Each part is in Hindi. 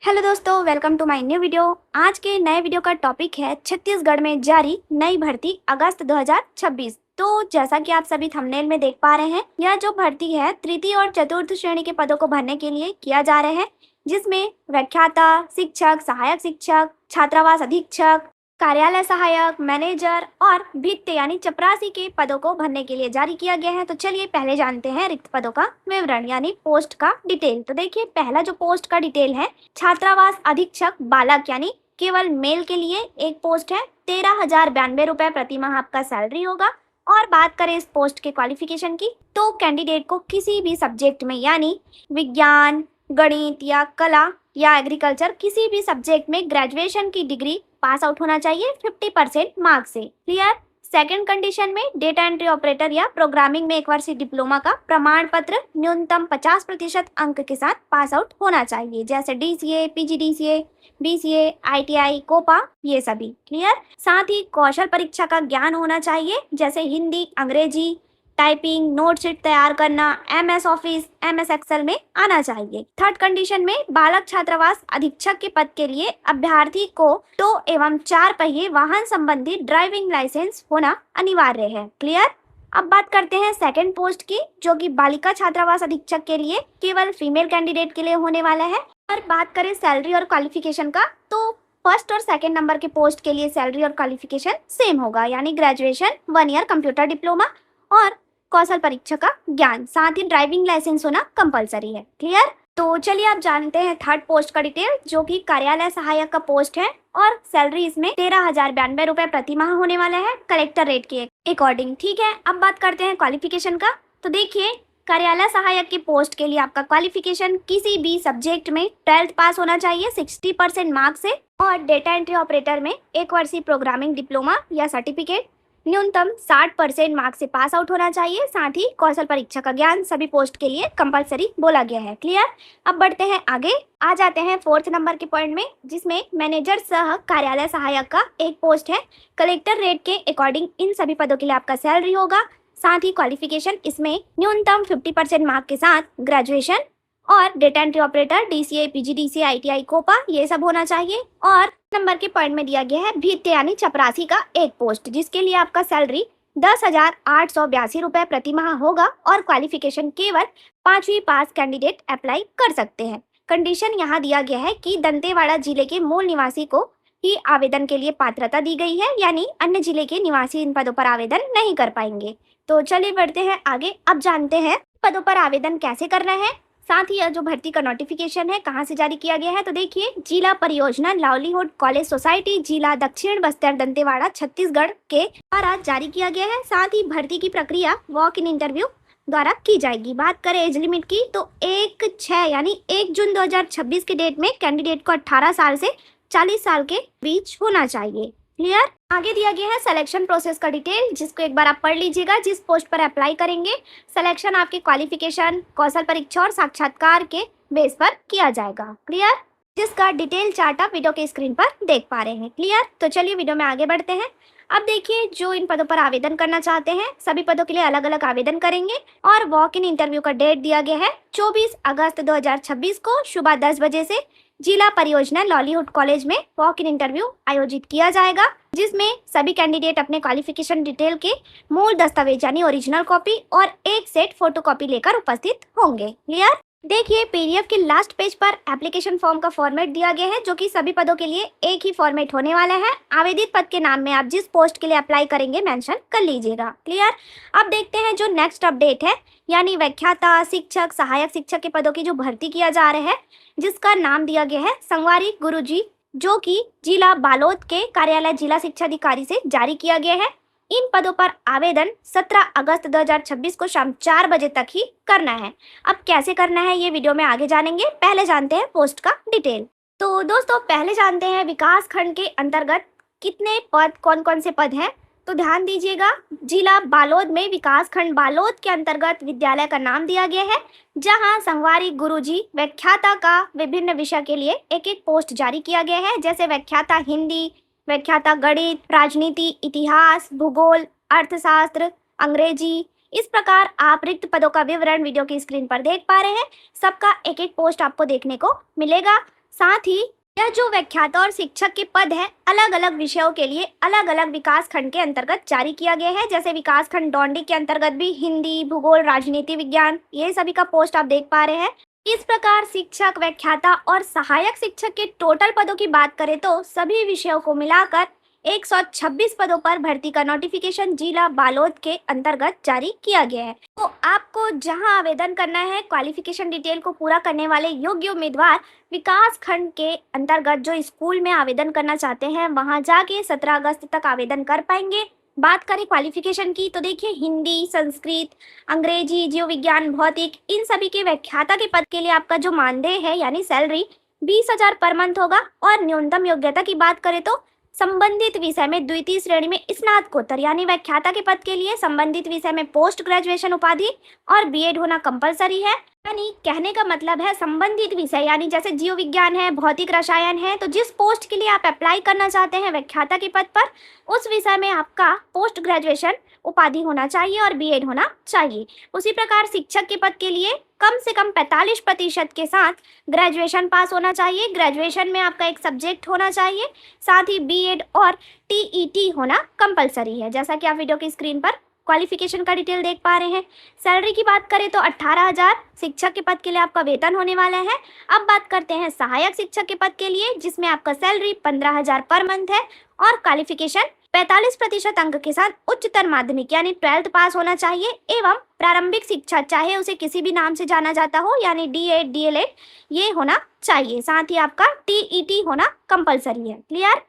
हेलो दोस्तों, welcome to my new video. आज के नए वीडियो का टॉपिक है छत्तीसगढ़ में जारी नई भर्ती अगस्त 2026। तो जैसा कि आप सभी थंबनेल में देख पा रहे हैं, यह जो भर्ती है तृतीय और चतुर्थ श्रेणी के पदों को भरने के लिए किया जा रहा है, जिसमें व्याख्याता, शिक्षक, सहायक शिक्षक, छात्रावास अधीक्षक, कार्यालय सहायक, मैनेजर और भित्ते यानी चपरासी के पदों को भरने के लिए जारी किया गया है। तो चलिए पहले जानते हैं रिक्त पदों का विवरण यानी पोस्ट का डिटेल। तो देखिए, पहला जो पोस्ट का डिटेल है, छात्रावास अधीक्षक बालक यानी केवल मेल के लिए एक पोस्ट है। 13,092 रुपए प्रति माह आपका सैलरी होगा। और बात करें इस पोस्ट के क्वालिफिकेशन की, तो कैंडिडेट को किसी भी सब्जेक्ट में यानी विज्ञान, गणित या कला या एग्रीकल्चर किसी भी सब्जेक्ट में ग्रेजुएशन की डिग्री पास आउट होना चाहिए 50% मार्क्स से। क्लियर। सेकंड कंडीशन में डेटा एंट्री ऑपरेटर या प्रोग्रामिंग में एक वर्षीय डिप्लोमा का प्रमाण पत्र न्यूनतम 50% अंक के साथ पास आउट होना चाहिए, जैसे DCA, PGDCA, BCA, ITI, COPA, ये सभी। क्लियर। साथ ही कौशल परीक्षा का ज्ञान होना चाहिए, जैसे हिंदी, अंग्रेजी, टाइपिंग, नोटशीट तैयार करना, MS ऑफिस, MS एक्सेल में आना चाहिए। थर्ड कंडीशन में बालक छात्रावास अधीक्षक के पद के लिए अभ्यर्थी को 2 एवं 4 पहिए वाहन संबंधी ड्राइविंग लाइसेंस होना अनिवार्य है। क्लियर। अब बात करते हैं सेकंड पोस्ट की, जो कि बालिका छात्रावास अधीक्षक के लिए केवल फीमेल कैंडिडेट के लिए होने वाला है। और बात करें सैलरी और क्वालिफिकेशन का, तो फर्स्ट और सेकंड नंबर के पोस्ट के लिए सैलरी और क्वालिफिकेशन सेम होगा, यानी ग्रेजुएशन, 1 ईयर कंप्यूटर डिप्लोमा और कौशल परीक्षा का ज्ञान, साथ ही ड्राइविंग लाइसेंस होना कंपलसरी है। क्लियर। तो चलिए आप जानते हैं थर्ड पोस्ट का डिटेल, जो कि कार्यालय सहायक का पोस्ट है और सैलरी इसमें 13,092 रुपए प्रति माह होने वाला है कलेक्टर रेट के अकॉर्डिंग। ठीक है। अब बात करते हैं क्वालिफिकेशन का। तो देखिए, कार्यालय सहायक की पोस्ट के लिए आपका क्वालिफिकेशन किसी भी सब्जेक्ट में 12th पास होना चाहिए 60% मार्क्स से, और डेटा एंट्री ऑपरेटर में एक वर्षीय प्रोग्रामिंग डिप्लोमा या सर्टिफिकेट न्यूनतम 60% मार्क्स से पास आउट होना चाहिए। साथ ही कौशल परीक्षा का ज्ञान सभी पोस्ट के लिए कंपलसरी बोला गया है। क्लियर। अब बढ़ते हैं आगे, आ जाते हैं फोर्थ नंबर के पॉइंट में, जिसमें मैनेजर सह कार्यालय सहायक का एक पोस्ट है। कलेक्टर रेट के अकॉर्डिंग इन सभी पदों के लिए आपका सैलरी होगा। साथ ही क्वालिफिकेशन इसमें न्यूनतम 50% मार्क के साथ ग्रेजुएशन और data entry operator, DCA, PGDCA, ITI, COPA, ये सब होना चाहिए। और नंबर के पॉइंट में दिया गया है भित्ते यानी चपरासी का एक पोस्ट, जिसके लिए आपका सैलरी 10,882 रुपए प्रति माह होगा और क्वालिफिकेशन केवल 5वीं पास कैंडिडेट अप्लाई कर सकते हैं। कंडीशन यहाँ दिया गया है कि दंतेवाड़ा जिले के मूल निवासी को ही आवेदन के लिए पात्रता दी गई है, यानी अन्य जिले के निवासी इन पदों पर आवेदन नहीं कर पाएंगे। तो चलिए बढ़ते हैं आगे। अब जानते हैं पदों पर आवेदन कैसे करना है, साथ ही यह जो भर्ती का नोटिफिकेशन है कहां से जारी किया गया है। तो देखिए, जिला परियोजना लावलीहुड कॉलेज सोसाइटी, जिला दक्षिण बस्तर, दंतेवाड़ा, छत्तीसगढ़ के द्वारा जारी किया गया है। साथ ही भर्ती की प्रक्रिया वॉक इन इंटरव्यू द्वारा की जाएगी। बात करें एज लिमिट की, तो 1/6 यानी 1 जून 2026 के डेट में कैंडिडेट को 18 साल से 40 साल के बीच होना चाहिए। क्लियर। आगे दिया गया है सिलेक्शन प्रोसेस का डिटेल, जिसको एक बार आप पढ़ लीजिएगा। जिस पोस्ट पर अप्लाई करेंगे, सिलेक्शन आपके क्वालिफिकेशन, कौशल परीक्षा और साक्षात्कार के बेस पर किया जाएगा। क्लियर। जिसका डिटेल चार्ट आप वीडियो के स्क्रीन पर देख पा रहे हैं। क्लियर। तो चलिए वीडियो में आगे बढ़ते हैं। अब देखिए, जो इन पदों पर आवेदन करना चाहते हैं सभी पदों के लिए अलग अलग आवेदन करेंगे, और वॉक इन इंटरव्यू का डेट दिया गया है 24 अगस्त 2026 को सुबह 10 बजे से जिला परियोजना लावलीहुड कॉलेज में वॉक इन इंटरव्यू आयोजित किया जाएगा, जिसमें सभी कैंडिडेट अपने क्वालिफिकेशन डिटेल के मूल दस्तावेज यानी ओरिजिनल कॉपी और एक सेट फोटोकॉपी लेकर उपस्थित होंगे। क्लियर। देखिए, PDF के लास्ट पेज पर एप्लीकेशन फॉर्म का फॉर्मेट दिया गया है, जो कि सभी पदों के लिए एक ही फॉर्मेट होने वाला है। आवेदित पद के नाम में आप जिस पोस्ट के लिए अप्लाई करेंगे मेंशन कर लीजिएगा। क्लियर। अब देखते हैं जो नेक्स्ट अपडेट है, यानी व्याख्याता, शिक्षक, सहायक शिक्षक के पदों की जो भर्ती किया जा रहा है, जिसका नाम दिया गया है संगवारी गुरुजी, जो कि जिला बालोद के कार्यालय जिला शिक्षा अधिकारी से जारी किया गया है। इन पदों पर आवेदन 17 अगस्त 2026 को शाम 4 बजे तक ही करना है। अब कैसे करना है ये वीडियो में आगे जानेंगे, पहले जानते हैं पोस्ट का डिटेल। तो दोस्तों, पहले जानते हैं विकास खंड के अंतर्गत कितने पद, कौन कौन से पद हैं। तो ध्यान दीजिएगा, जिला बालोद में विकास खंड बालोद के अंतर्गत विद्यालय का नाम दिया गया है, जहां संगवारी गुरुजी व्याख्याता का विभिन्न विषय के लिए एक एक पोस्ट जारी किया गया है, जैसे व्याख्याता हिंदी, व्याख्याता गणित, राजनीति, इतिहास, भूगोल, अर्थशास्त्र, अंग्रेजी। इस प्रकार आप रिक्त पदों का विवरण वीडियो की स्क्रीन पर देख पा रहे हैं। सबका एक एक पोस्ट आपको देखने को मिलेगा। साथ ही यह जो व्याख्याता और शिक्षक के पद है अलग अलग विषयों के लिए अलग अलग विकास खंड के अंतर्गत जारी किया गया है। जैसे विकास खंड डोंडी के अंतर्गत भी हिंदी, भूगोल, राजनीति विज्ञान, ये सभी का पोस्ट आप देख पा रहे हैं। इस प्रकार शिक्षक, व्याख्याता और सहायक शिक्षक के टोटल पदों की बात करें तो सभी विषयों को मिलाकर 126 पदों पर भर्ती का नोटिफिकेशन जिला बालोद के अंतर्गत जारी किया गया है। तो आपको जहां आवेदन करना है, क्वालिफिकेशन डिटेल को पूरा करने वाले योग्य उम्मीदवार विकास खंड के अंतर्गत जो स्कूल में आवेदन करना चाहते हैं वहां जाके 17 अगस्त तक आवेदन कर पाएंगे। बात करें क्वालिफिकेशन की तो देखिए हिंदी, संस्कृत, अंग्रेजी, जीव विज्ञान, भौतिक, इन सभी के व्याख्याता के पद के लिए आपका जो मानदेय है यानी सैलरी 20,000 पर मंथ होगा। और न्यूनतम योग्यता की बात करें तो संबंधित विषय में द्वितीय श्रेणी में स्नातकोत्तर यानी व्याख्याता के पद के लिए संबंधित विषय में पोस्ट ग्रेजुएशन उपाधि और बीएड होना कंपलसरी है। यानी कहने का मतलब है संबंधित विषय यानी जैसे जीव विज्ञान है, भौतिक रसायन है, तो जिस पोस्ट के लिए आप अप्लाई करना चाहते हैं व्याख्याता के पद पर, उस विषय में आपका पोस्ट ग्रेजुएशन उपाधि होना चाहिए और बीएड होना चाहिए। उसी प्रकार शिक्षक के पद के लिए कम से कम 45% के साथ ग्रेजुएशन पास होना चाहिए। ग्रेजुएशन में आपका एक सब्जेक्ट होना चाहिए, साथ ही बीएड और टीईटी होना कंपलसरी है। जैसा कि आप वीडियो की स्क्रीन पर क्वालिफिकेशन का डिटेल देख पा रहे हैं। सैलरी की बात करें तो 18,000 शिक्षक के पद के लिए आपका वेतन होने वाला है। अब बात करते हैं सहायक शिक्षक के पद के लिए, जिसमें आपका सैलरी 15,000 पर मंथ है और क्वालिफिकेशन 45% अंक के साथ उच्चतर माध्यमिक यानी 12th पास होना चाहिए एवं प्रारंभिक शिक्षा चाहे उसे किसी भी नाम से जाना जाता हो यानी डीएड, डीएलएड ये होना चाहिए। साथ ही आपका टीईटी होना कंपलसरी है। क्लियर?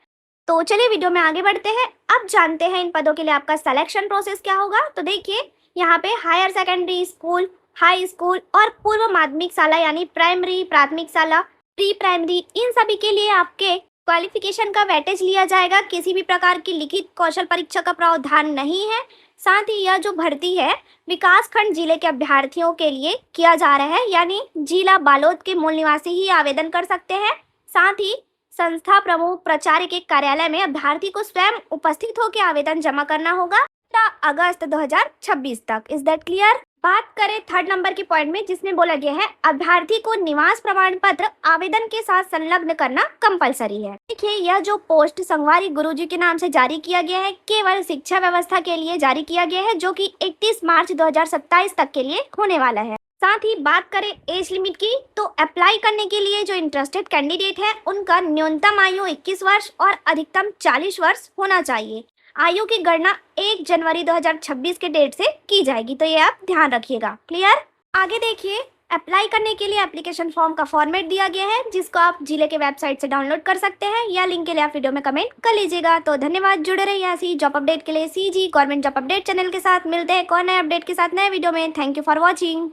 तो चलिए वीडियो में आगे बढ़ते हैं। अब जानते हैं इन पदों के लिए आपका सिलेक्शन प्रोसेस क्या होगा। तो देखिए यहाँ पे higher secondary school, high school और पूर्व माध्यमिक शाला यानी प्राइमरी, प्राथमिक शाला, प्री प्राइमरी, इन सभी के लिए आपके क्वालिफिकेशन का वेटेज लिया जाएगा। किसी भी प्रकार की लिखित कौशल परीक्षा का प्रावधान नहीं है। साथ ही यह जो भर्ती है विकास खंड जिले के अभ्यर्थियों के लिए किया जा रहा है, यानी जिला बालोद के मूल निवासी ही आवेदन कर सकते हैं। साथ ही संस्था प्रमुख प्राचार्य के कार्यालय में अभ्यर्थी को स्वयं उपस्थित होकर आवेदन जमा करना होगा 15 अगस्त 2026 तक। Is that clear? बात करें थर्ड नंबर के पॉइंट में, जिसमें बोला गया है अभ्यर्थी को निवास प्रमाण पत्र आवेदन के साथ संलग्न करना कंपलसरी है। देखिए यह जो पोस्ट संगवारी गुरुजी के नाम से जारी किया गया है केवल शिक्षा व्यवस्था के लिए जारी किया गया है, जो कि 31 मार्च 2027 तक के लिए होने वाला है। साथ ही बात करें एज लिमिट की तो अप्लाई करने के लिए जो इंटरेस्टेड कैंडिडेट है उनका न्यूनतम आयु 21 वर्ष और अधिकतम 40 वर्ष होना चाहिए। आयु की गणना 1 जनवरी 2026 के डेट से की जाएगी, तो ये आप ध्यान रखिएगा। क्लियर? आगे देखिए अप्लाई करने के लिए एप्लीकेशन फॉर्म का फॉर्मेट दिया गया है, जिसको आप जिले के वेबसाइट से डाउनलोड कर सकते हैं। या लिंक के लिए आप वीडियो में कमेंट कर लीजिएगा। तो धन्यवाद, जुड़े रहिए ऐसी जॉब अपडेट के लिए CG government job update channel के साथ। मिलते हैं एक और नए अपडेट के साथ नए वीडियो में। Thank you for watching.